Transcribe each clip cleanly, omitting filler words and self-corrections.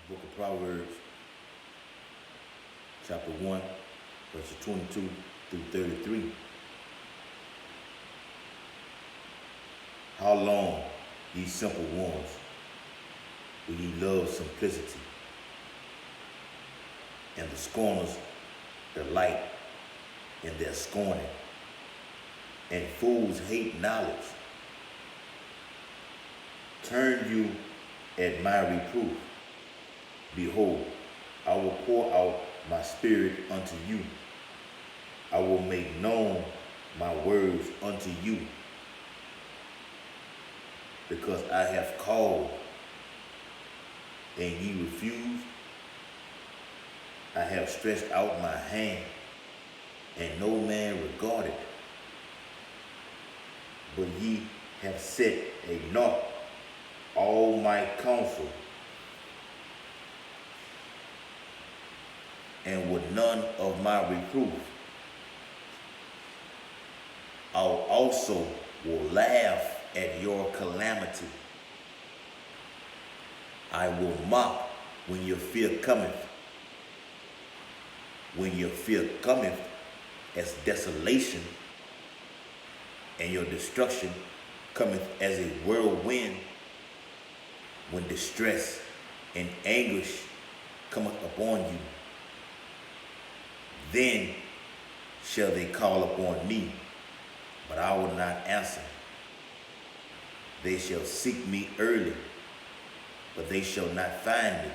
Book of Proverbs, chapter 1, verses 22 through 33. How long, ye simple ones, will ye love simplicity? And the scorners delight in their scorning, and fools hate knowledge. Turn you at my reproof. Behold, I will pour out my spirit unto you. I will make known my words unto you. Because I have called, and ye refused, I have stretched out my hand, and no man regarded. But ye have set a naught all my counsel, and with none of my reproof. I also will laugh at your calamity. I will mock when your fear cometh. When your fear cometh as desolation, and your destruction cometh as a whirlwind, when distress and anguish cometh upon you, then shall they call upon me, but I will not answer. They shall seek me early, but they shall not find me.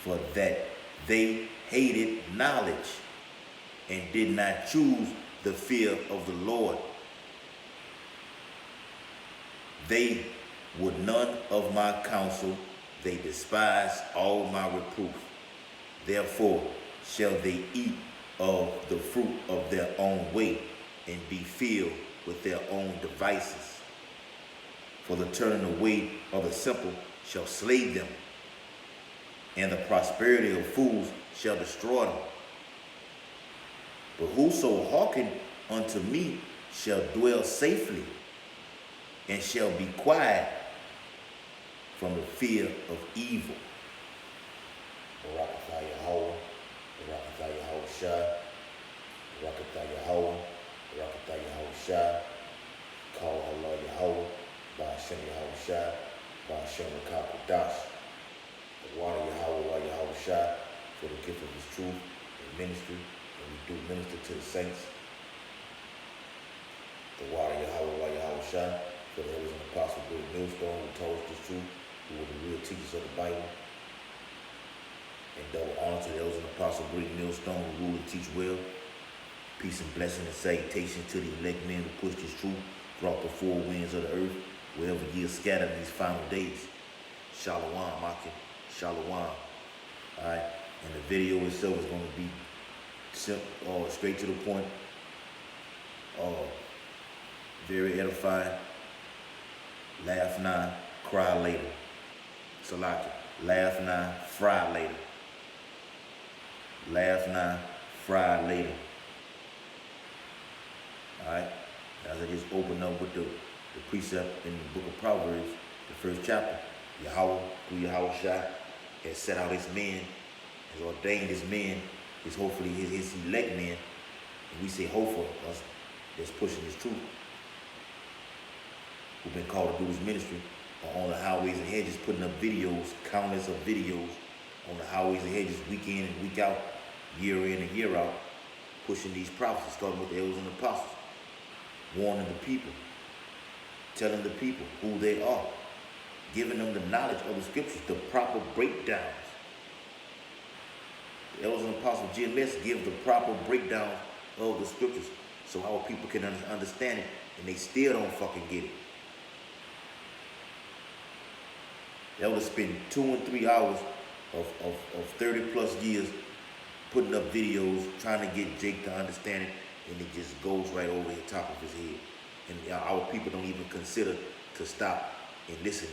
For that they hated knowledge, and did not choose the fear of the Lord. They would none of my counsel, they despised all my reproof. Therefore shall they eat of the fruit of their own way, and be filled with their own devices. For the turning away of the simple shall slay them, and the prosperity of fools shall destroy them. But whoso hearken unto me shall dwell safely, and shall be quiet from the fear of evil. Barakatah Yahweh, Barakatah Yahushua, Barakatah Yahweh, Barakatah Yahushua, call Allah Yahweh, Ba'ashem Yahushua, Ba'ashem Rakakodash. The water Yahweh, Yahushua, for the gift of his truth and ministry, and we do minister to the saints. The water Yahweh, Yahushua, for the elders and apostles, great millstone, who told us the truth, who were the real teachers of the Bible. And double honor to the elders and apostles, great millstone, who rule and teach well. Peace and blessing and salutation to the elect men who pushed his truth throughout the four winds of the earth, wherever ye are scattered in these final days. Shalom, Makim. Shalom. Alright, and the video itself is going to be straight to the point, very edifying. Laugh now, cry later. Salaki. Laugh now, fry later. Laugh now, fry later. Alright, as I just open up with the precept in the book of Proverbs, the first chapter. Yahweh, through Yahweh Shai, has set out his men, has ordained his men, hopefully his elect men, and we say hopeful, us that's pushing his truth, who've been called to do his ministry, are on the highways and hedges, putting up videos, countless of videos on the highways and hedges, week in and week out, year in and year out, pushing these prophecies, starting with the elders and apostles, warning the people, telling the people who they are, giving them the knowledge of the scriptures, the proper breakdowns. The elders and apostles, GMS, give the proper breakdown of the scriptures so our people can understand it, and they still don't fucking get it. The elders spend 2 and 3 hours of 30 plus years putting up videos, trying to get Jake to understand it, and it just goes right over the top of his head. And our people don't even consider to stop and listen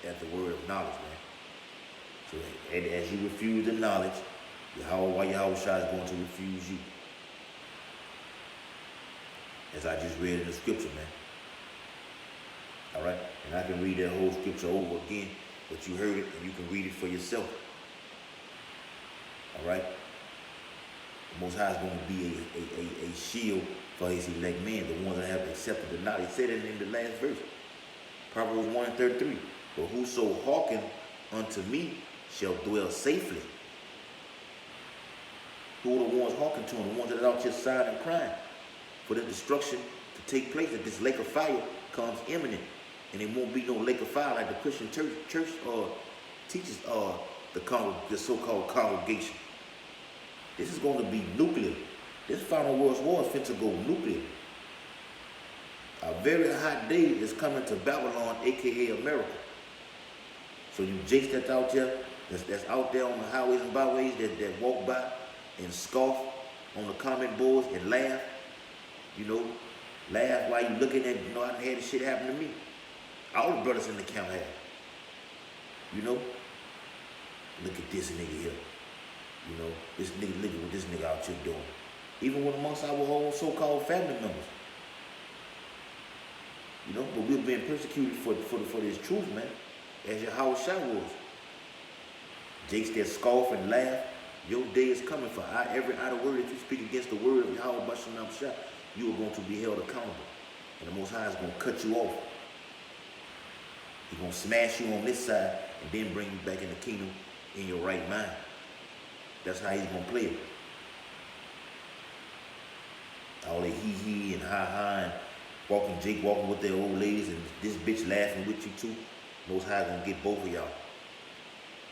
at the word of knowledge, man. So and as you refuse the knowledge, Yahweh Shai is going to refuse you. As I just read in the scripture, man. All right? And I can read that whole scripture over again But you heard it, and you can read it for yourself. All right? The Most High is going to be a shield for his elect men, the ones that have accepted the knowledge. He said it in the last verse, Proverbs 1:33. But whoso hearken unto me shall dwell safely. Who are the ones hearkening to him? The ones that are out here sighing and crying for the destruction to take place, that this lake of fire comes imminent. And it won't be no lake of fire like the Christian church teaches the so-called congregation. This is going to be nuclear. This final world war is fit to go nuclear. A very hot day is coming to Babylon, aka America. So you jakes that's out there, that's out there on the highways and byways that walk by and scoff on the comment boards and laugh, laugh while you looking at, I done had this shit happen to me. All the brothers in the camp have. Look at this nigga here. This nigga, look at what this nigga out here doing. Even with amongst our own so-called family members. But we're being persecuted for this truth, man. As Yahweh Shah was. Jakes that scoff and laugh, your day is coming for every idle word that you speak against the word of Yahweh Bashanam Shah, you are going to be held accountable. And the Most High is going to cut you off. He's going to smash you on this side and then bring you back in the kingdom in your right mind. That's how he's going to play it. All that he and ha and Jake walking with their old ladies and this bitch laughing with you too. Most High gonna get both of y'all.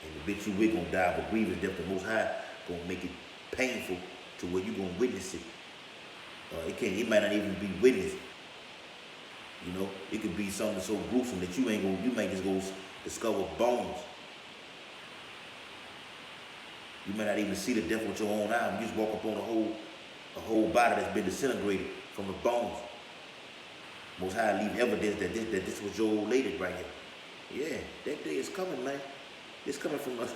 And the bitch you with gonna die of a grievous death. The Most High gonna make it painful to where you gonna witness it. It might not even be witnessed. It could be something so gruesome that you might just go discover bones. You might not even see the death with your own eye. You just walk up on a whole body that's been disintegrated from the bones. Most High leave evidence that this was your old lady right here. Yeah, that day is coming, man. It's coming from the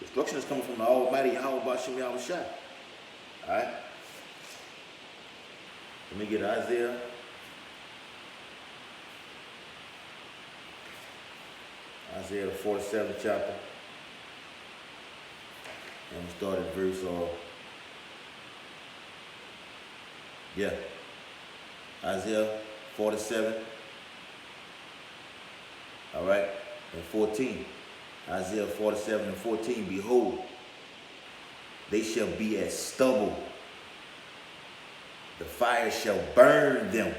destruction is coming from the Almighty Yahweh Bashem Yahweh Shah. Alright? Let me get Isaiah. Isaiah the 47th chapter. And we start at verse Isaiah 47. All right, and 14. Isaiah 47 and 14. Behold, they shall be as stubble. The fire shall burn them.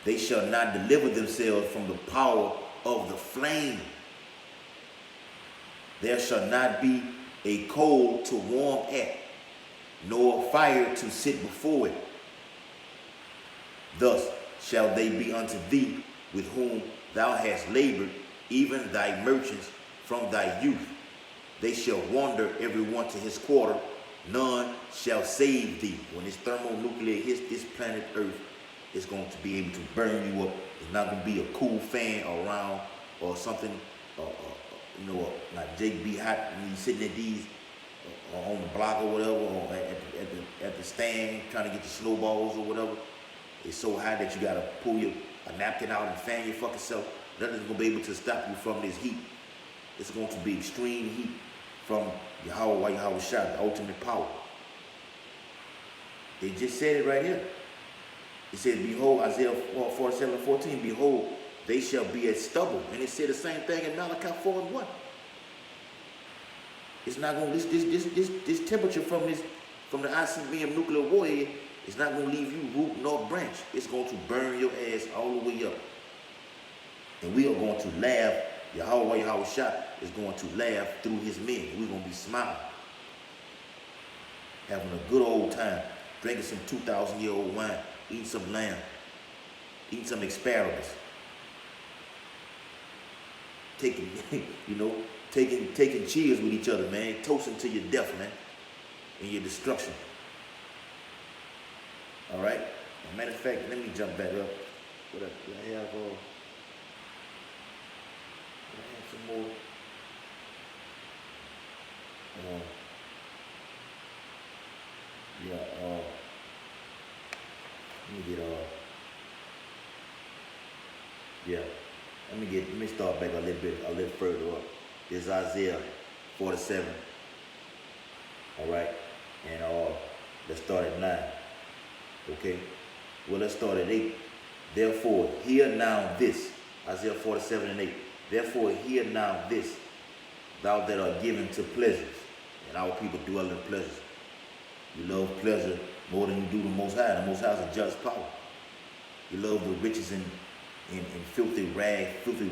They shall not deliver themselves from the power of the flame. There shall not be a coal to warm at, nor fire to sit before it. Thus shall they be unto thee with whom thou hast labored, even thy merchants from thy youth. They shall wander every one to his quarter, none shall save thee. When this thermonuclear hits this planet Earth, it's going to be able to burn you up. It's not going to be a cool fan around or something, like Jake be hot when he's sitting at these on the block or whatever, or at the stand trying to get the snowballs or whatever. It's so hot that you got to pull a napkin out and fan your fucking self. Nothing's going to be able to stop you from this heat. It's going to be extreme heat from Yahweh Shah, the ultimate power. They just said it right here. It said, behold, Isaiah 47:14, behold, they shall be as stubble. And it said the same thing in Malachi 4:1. It's not going to, this temperature from the ICBM nuclear warhead is not going to leave you root nor branch. It's going to burn your ass all the way up. And we are going to laugh. Yahweh Shah is going to laugh through his men. We're going to be smiling. Having a good old time. Drinking some 2,000-year-old wine. Eating some lamb. Eating some asparagus. Taking cheers with each other, man. Toasting to your death, man. And your destruction. All right? As a matter of fact, let me jump back up. What up? Do I have some more? Let me get Let me start back a little further up. This is Isaiah 47. All right, and let's start at 9. Okay, well, let's start at 8. Therefore, hear now this, Isaiah 47 and 8. Therefore, hear now this, thou that art given to pleasures, and our people dwell in pleasures. You love pleasure more than you do the Most High. The Most High is a just power. You love the riches and filthy rag, filthy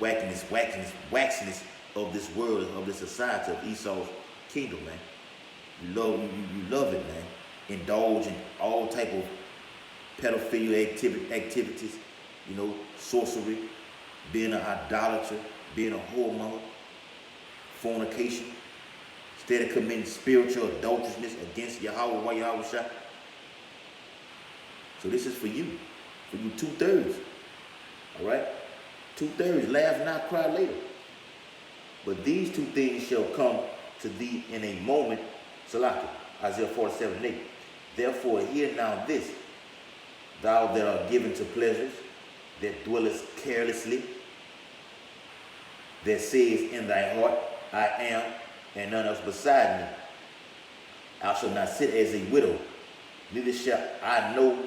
waxiness of this world, of this society, of Esau's kingdom, man. You love it, man. Indulge in all type of pedophilia activities, sorcery, being an idolater, being a whoremonger, fornication, instead of committing spiritual adulterousness against Yahweh while Yahweh shot. So this is for you 2/3. All right, 2/3. Laugh not, cry later. But these two things shall come to thee in a moment. Salaki, Isaiah 47 and 8. Therefore, hear now this, thou that art given to pleasures, that dwellest carelessly, that says in thy heart, I am, and none else beside me. I shall not sit as a widow, neither shall I know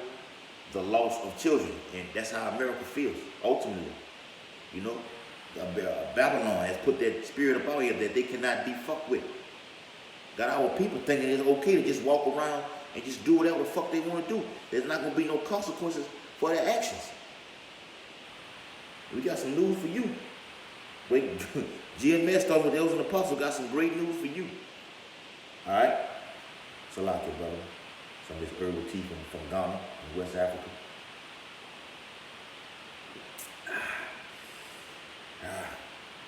the loss of children. And that's how America feels, ultimately. Babylon has put that spirit about here that they cannot be fucked with. Got our people thinking it's okay to just walk around and just do whatever the fuck they want to do. There's not going to be no consequences for their actions. We got some news for you. Wait, GMS talking with those and Apostle got some great news for you. All right? Salaki, brother. Some of this herbal tea from Ghana and West Africa.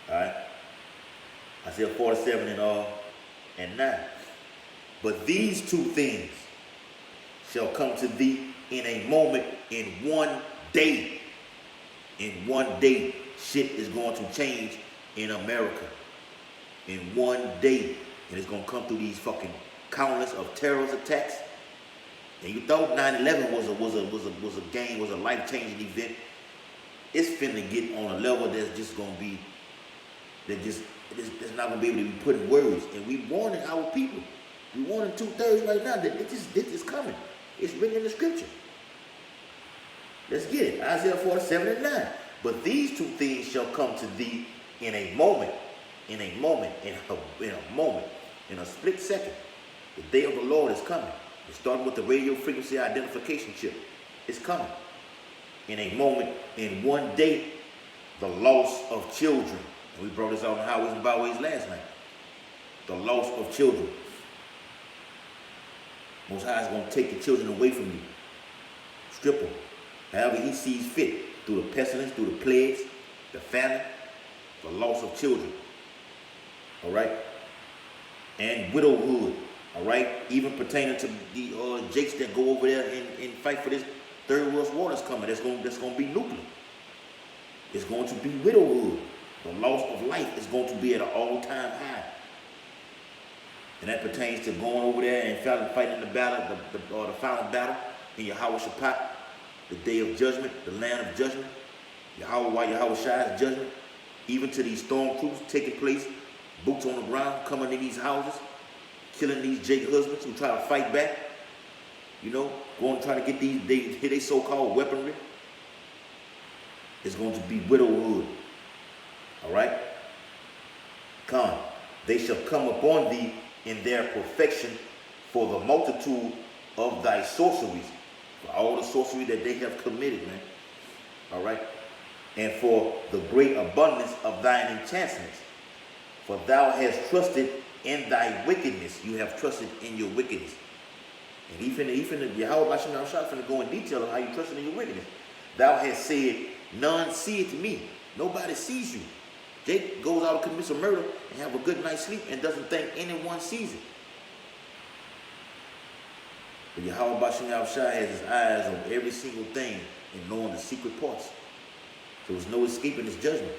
All right? Isaiah 47 and 9. But these two things shall come to thee in a moment, in one day. In one day, shit is going to change in America. In one day. And it's going to come through these fucking countless of terrorist attacks. And you thought 9/11 was a game, was a life-changing event. It's finna get on a level that's just gonna be, that's not gonna be able to be put in words. And we warning our people. We warning 2/3 right now that this is coming. It's written in the scripture. Let's get it. Isaiah 47 and 9. But these two things shall come to thee in a moment, in a split second. The day of the Lord is coming. It's starting with the radio frequency identification chip. It's coming. In a moment, in one day, the loss of children. And we brought this out on Highways and Byways last night. The loss of children. Most High is going to take the children away from you. Strip them. However he sees fit. Through the pestilence, through the plagues, the famine, the loss of children. All right? And widowhood. All right? Even pertaining to the jakes that go over there and fight for this third world war that's coming. That's going to be nuclear. It's going to be widowhood. The loss of life is going to be at an all-time high. And that pertains to going over there and fighting the battle, the final battle in Yahweh Shaphat, the day of judgment, the land of judgment, Yahweh Shai's judgment, even to these storm troops taking place, boots on the ground, coming in these houses, killing these Jake husbands who try to fight back, going to try to get they so-called weaponry. It's going to be widowhood. All right? Come, they shall come upon thee in their perfection for the multitude of thy sorceries, for all the sorcery that they have committed, man. All right? And for the great abundance of thine enchantments, for thou hast trusted in thy wickedness. You have trusted in your wickedness. And he finna Yahweh Bashim finna go in detail on how you trusted in your wickedness. Thou hast said, none seeth me. Nobody sees you. Jake goes out and commits a murder and have a good night's sleep and doesn't think anyone sees it. But Yahweh Bashim has his eyes on every single thing and knowing the secret parts. So there's no escaping his judgment.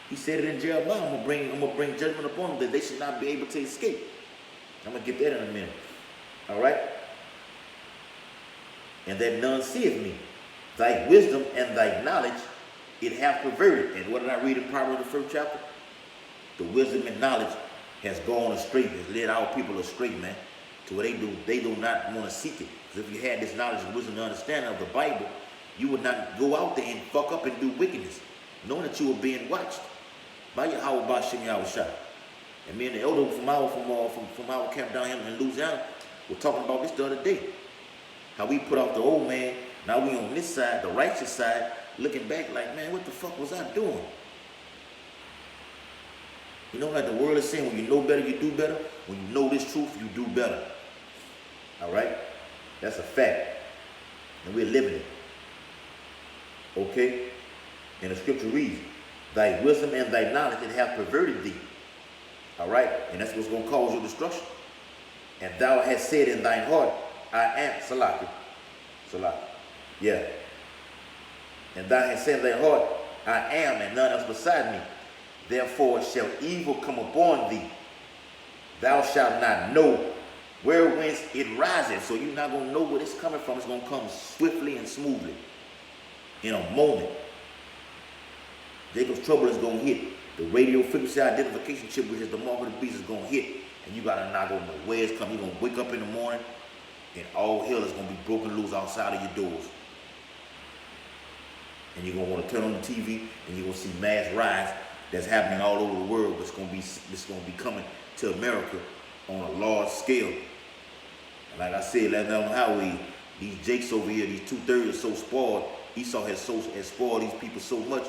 He said it in Jeremiah, I'm gonna bring judgment upon them that they should not be able to escape. I'm gonna get that in a minute. All right? And that none seeth me. Thy wisdom and thy knowledge it hath perverted. And what did I read in Proverbs, the first chapter? The wisdom and knowledge has gone astray, has led our people astray, man, to where they do not want to seek it. Because if you had this knowledge and wisdom and understanding of the Bible, you would not go out there and fuck up and do wickedness, knowing that you were being watched by Yahweh Bashim Yahushua. And me and the elder from our camp down here in Louisiana were talking about this the other day. How we put off the old man, now we on this side, the righteous side, looking back like, man, what the fuck was I doing? You know, like the world is saying, when you know better, you do better. When you know this truth, you do better. All right? That's a fact. And we're living it. Okay? And the scripture reads, thy wisdom and thy knowledge it hath perverted thee. All right? And that's what's going to cause your destruction. And thou hast said in thine heart, I am Salaki. Yeah. And thou hast said in thy heart, I am, and none else beside me. Therefore shall evil come upon thee. Thou shalt not know whence it riseth. So you're not going to know where it's coming from. It's going to come swiftly and smoothly. In a moment. Jacob's trouble is going to hit. The radio frequency identification chip, which is the mark of the beast, is going to hit. And you got to not go know where it's coming. You're going to wake up in the morning and all hell is going to be broken loose outside of your doors. And you're going to want to turn on the TV and you're going to see mass riots that's happening all over the world. It's going to be coming to America on a large scale. And like I said last night on the highway, these Jakes over here, these 2/3 are so spoiled. Esau has spoiled these people so much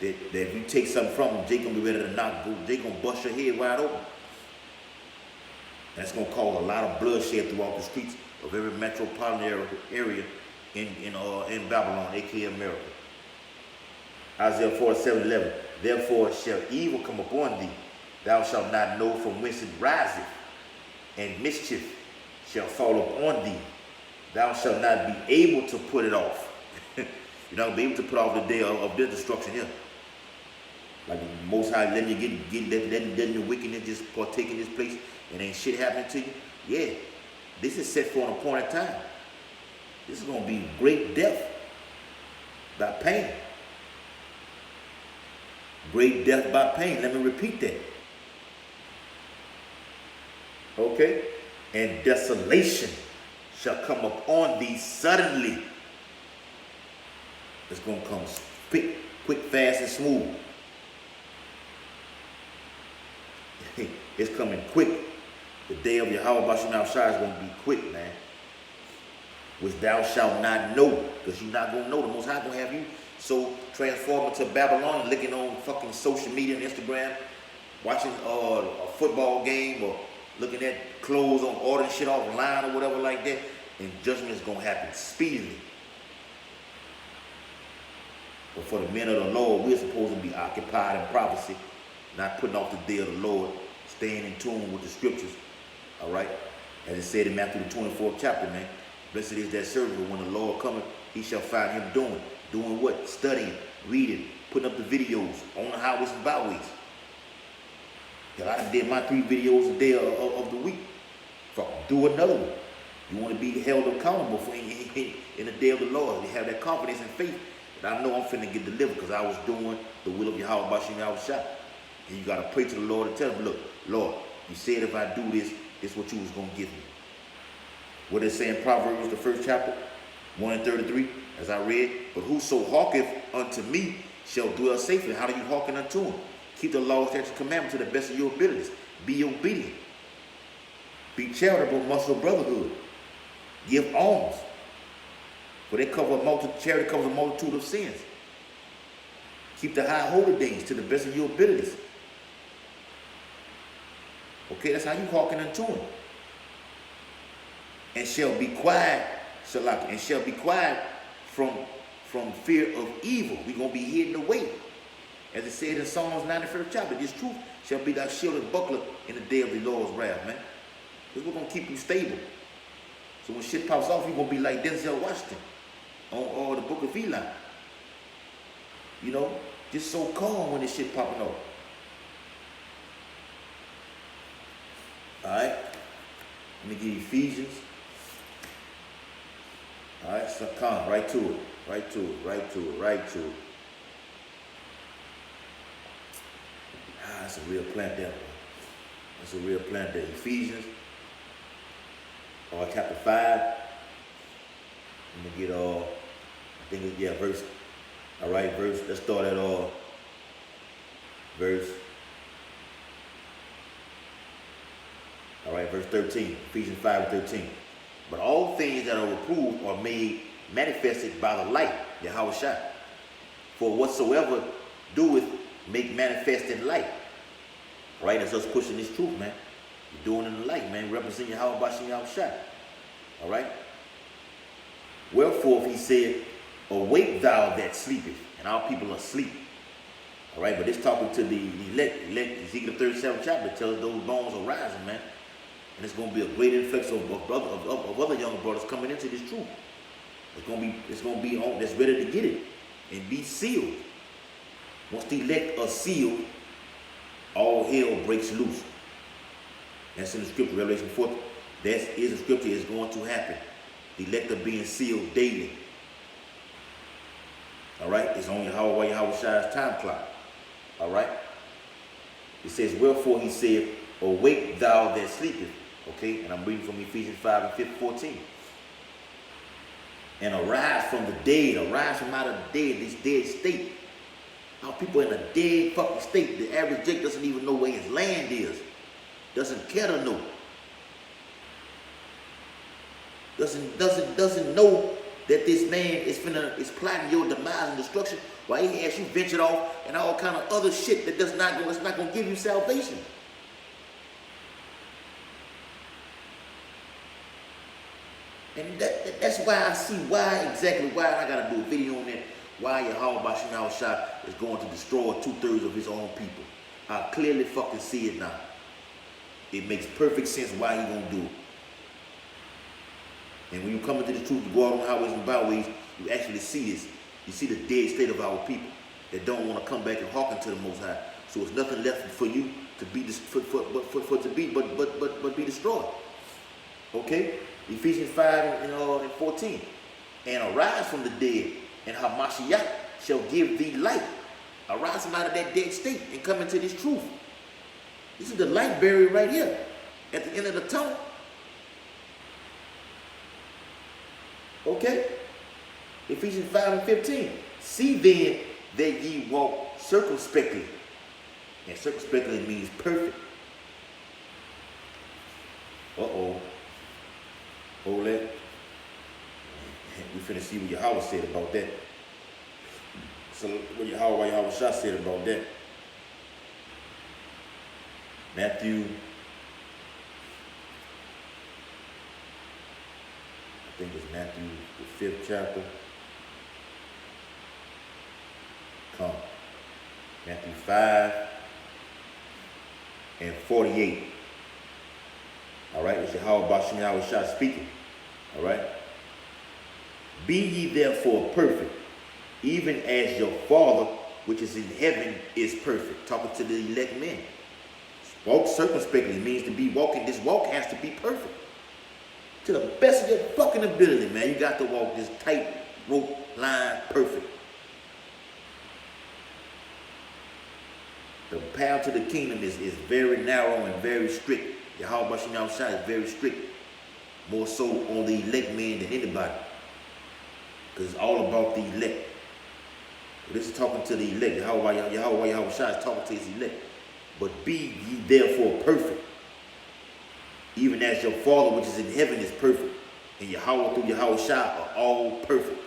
that if you take something from them, Jake gonna be ready to Jake gonna bust your head wide open. That's gonna cause a lot of bloodshed throughout the streets of every metropolitan area in Babylon, aka America. Isaiah 47:11. Therefore shall evil come upon thee, thou shalt not know from whence it riseth, and mischief shall fall upon thee, thou shalt not be able to put it off. You're not gonna be able to put off the day of their destruction here. Like the Most High letting you letting the wickedness just partake in this place and ain't shit happening to you. Yeah, this is set for an appointed time. This is gonna be great death by pain. Great death by pain. Let me repeat that. Okay? And desolation shall come upon thee suddenly. It's going to come quick, fast, and smooth. It's coming quick. The day of Yahweh Bashim Yahushua is going to be quick, man. Which thou shalt not know. Because you're not going to know. The Most High going to have you so transformed into Babylon, looking on fucking social media and Instagram, watching a football game or looking at clothes on ordering shit offline or whatever like that. And judgment is going to happen speedily. But for the men of the Lord, we're supposed to be occupied in prophecy, not putting off the day of the Lord, staying in tune with the scriptures. All right? As it said in Matthew the 24th chapter, man. Blessed is that servant when the Lord cometh, he shall find him doing what? Studying, reading, putting up the videos on the highways and byways. I did my 3 videos a day of the week. Do another one. You want to be held accountable for in the day of the Lord. You have that confidence and faith that I know I'm finna get delivered because I was doing the will of Yahweh Bashim Yahushua. And you got to pray to the Lord and tell him, look, Lord, you said if I do this, this is what you was going to give me. What it say in Proverbs, the 1st chapter, 1:33, as I read, but whoso hearkeneth unto me shall dwell safely. How do you hearken unto him? Keep the law, statutes, and commandments to the best of your abilities. Be obedient. Be charitable amongst your brotherhood. Give alms. For charity covers a multitude of sins. Keep the high holy days to the best of your abilities. Okay, that's how you hearken unto him. And shall be quiet, and shall be quiet from fear of evil. We're going to be hidden away. As it said in Psalms 91st chapter, this truth shall be thy shield and buckler in the day of the Lord's wrath, man. Because we're going to keep you stable. So when shit pops off, you're going to be like Denzel Washington on the Book of Eli. You know, just so calm when this shit popping off. All right? Let me give you Ephesians. All right, so come right to it. That's a real plant there. That's a real plant there. Ephesians, chapter 5. I'm gonna get I think it's, yeah, verse. All right, verse. Let's start at verse. All right, verse 13. Ephesians 5:13. But all things that are reproved are made manifested by the light, Yahushua. For whatsoever doeth make manifest in light. All right, that's us pushing this truth, man. You're doing it in the light, man. Representing Yahushua. All right. Wherefore he said, awake thou that sleepeth, and our people are asleep. All right, but it's talking to the elect. Ezekiel 37th chapter tells those bones are rising, man. And it's going to be a great influx of other younger brothers coming into this truth. It's going to be on that's ready to get it and be sealed. Once the elect are sealed, all hell breaks loose. That's in the scripture, Revelation 4. That is a scripture is going to happen. The elect are being sealed daily. All right, it's on Yahushua's time clock. All right. It says, wherefore he said, awake thou that sleepeth. Okay, and I'm reading from Ephesians 5:14. And arise from the dead, arise from out of the dead, this dead state. Our people in a dead fucking state. The average Jake doesn't even know where his land is. Doesn't care to know. Doesn't know that this man is plotting your demise and destruction while he has you ventured off and all kind of other shit that's not gonna give you salvation. And that's why I see why I gotta do a video on that. Why Yahushua is going to destroy 2/3 of his own people. I clearly fucking see it now. It makes perfect sense why he gonna do it. And when you come into the truth, you go out on the highways and byways, you actually see this. You see the dead state of our people that don't want to come back and hearken to the Most High. So it's nothing left for you to be but be destroyed. Okay? Ephesians 5:14. And arise from the dead, and Hamashiach shall give thee light. Arise from out of that dead state and come into this truth. This is the light barrier right here at the end of the tunnel. Okay? Ephesians 5:15. See then that ye walk circumspectly. And circumspectly means perfect. Hold that. We finna see what Yahweh said about that. So what Yahweh said about that. Matthew, I think it's Matthew, the 5th chapter. Come. Matthew 5:48. All right, it's Yahweh speaking. All right. Be ye therefore perfect, even as your Father which is in heaven is perfect. Talking to the elect men. Walk circumspectly means to be walking. This walk has to be perfect. To the best of your fucking ability, man. You got to walk this tight rope line perfect. The path to the kingdom is very narrow and very strict. Yahweh is very strict. More so on the elect men than anybody. Because it's all about the elect. This is talking to the elect. Yahweh is talking to his elect. But be ye therefore perfect, even as your Father which is in heaven is perfect. And Yahweh through Yahushua are all perfect.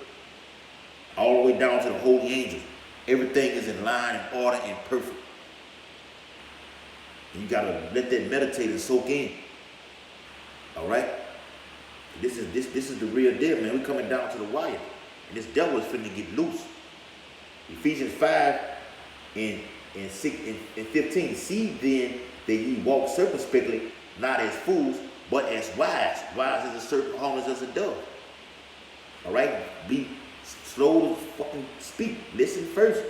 All the way down to the holy angels. Everything is in line and order and perfect. And you gotta let that meditate and soak in. Alright? This is the real deal, man. We coming down to the wire. And this devil is finna get loose. Ephesians 5:15. See then that ye walk circumspectly, not as fools, but as wise. Wise as a serpent, harmless as a dove. Alright? Be slow to fucking speak. Listen first.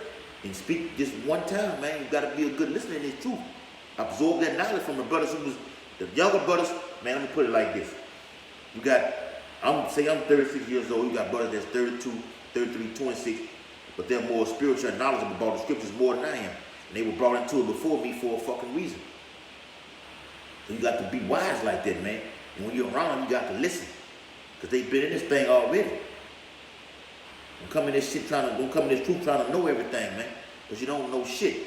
And speak just one time, man. You gotta be a good listener in this truth. Absorb that knowledge from the brothers the younger brothers. Man, let me put it like this. You got, I'm 36 years old. You got brothers that's 32, 33, 26, but they're more spiritual and knowledgeable about the scriptures more than I am. And they were brought into it before me for a fucking reason. So you got to be wise like that, man. And when you're around them, you got to listen. Because they've been in this thing already. Don't come in this truth trying to know everything, man. Because you don't know shit.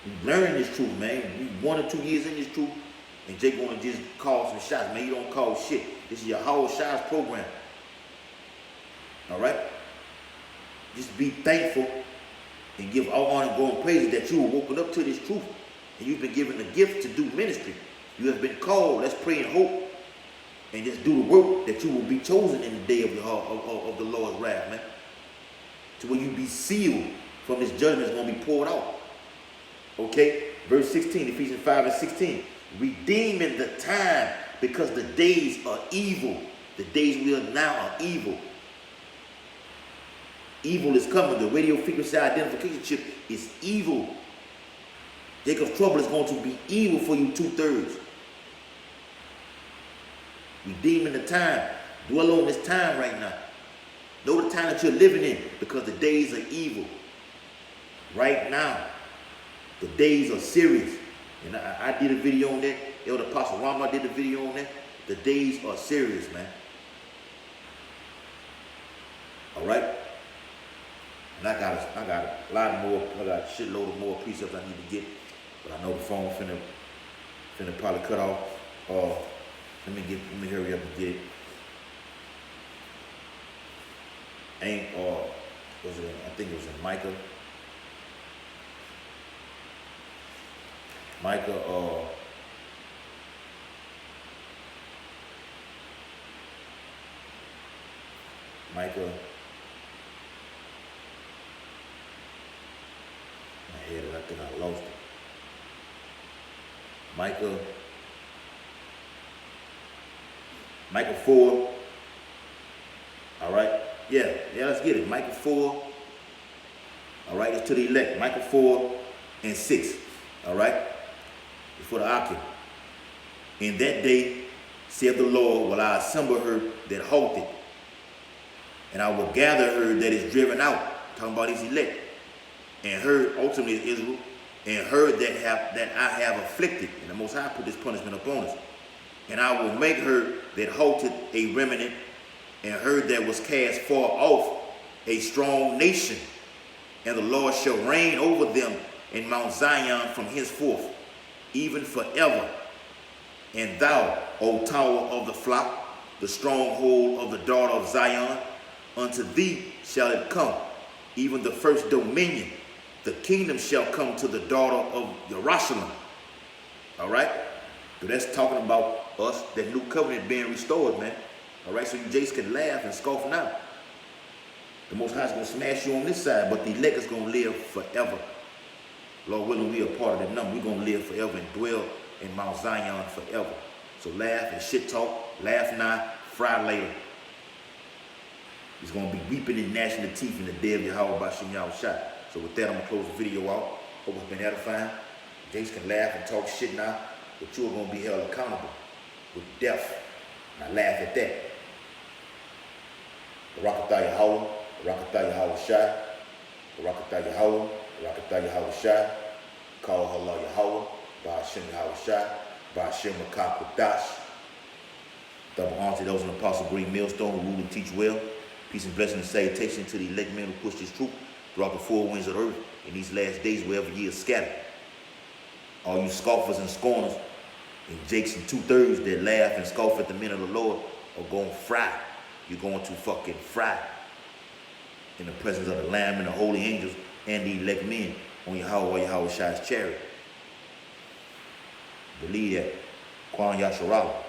You learn this truth, man. You 1 or 2 years in this truth, and Jake wanna just call some shots, man. You don't call shit. This is your whole shots program. Alright? Just be thankful and give all honor and glory and praise that you were woken up to this truth. And you've been given the gift to do ministry. You have been called. Let's pray and hope. And just do the work that you will be chosen in the day of the Lord's wrath, man. To where you be sealed from this judgment is going to be poured out. Okay? Verse 16, Ephesians 5 and 16. Redeeming the time because the days are evil. The days we are now are evil. Evil is coming. The radio frequency identification chip is evil. Jacob's trouble is going to be evil for you 2/3. Redeeming the time. Dwell on this time right now. Know the time that you're living in because the days are evil. Right now, the days are serious. And I did a video on that. Elder Apostle Rama did a video on that. The days are serious, man. All right? And I got a lot more, I got a shitload of more precepts I need to get. But I know the phone finna probably cut off. Let me hurry up and get it. I think it was in Micah. Micah, I had it, I think I lost it. Micah 4. All right. Yeah, let's get it. Micah 4. All right, it's to the elect. Micah 4 and 6. All right. It's for the Akim. In that day, saith the Lord, will I assemble her that halted, and I will gather her that is driven out. Talking about his elect. And her, ultimately is Israel, and her that I have afflicted. And the Most High put this punishment upon us. And I will make her that halted a remnant, and her that was cast far off a strong nation. And the Lord shall reign over them in Mount Zion from henceforth, even forever. And thou, O tower of the flock, the stronghold of the daughter of Zion, unto thee shall it come, even the first dominion. The kingdom shall come to the daughter of Jerusalem. All right? So that's talking about us, that new covenant being restored, man. All right? So you Jace can laugh and scoff now. The Most High is going to smash you on this side, but the elect is going to live forever. Lord willing, we are part of that number. We're going to live forever and dwell in Mount Zion forever. So laugh and shit talk. Laugh now, fry later. He's going to be weeping and gnashing the teeth in the day of Yahweh by Shem Yahushua. So with that, I'm going to close the video out. Hope it's been edifying. Jace can laugh and talk shit now, but you're going to be held accountable with death. Now laugh at that. Barakatah Yahweh, Barakatah Yahushua, Barakatah Yahweh, Barakatah Yahushua, call Allah Yahweh, Ba'ashem Yahushua, Ba'ashem Makakadash. Double honor to those in the Apostle Green Millstone who rule and teach well. Peace and blessing and salutation to the elect men who push this truth throughout the four winds of the earth in these last days wherever ye are scattered. All you scoffers and scorners and Jakes and 2/3 that laugh and scoff at the men of the Lord are going to fry. You're going to fucking fry in the presence of the Lamb and the holy angels and the elect men on Yahweh Shai's chariot. Believe that. Kwan Yasharala.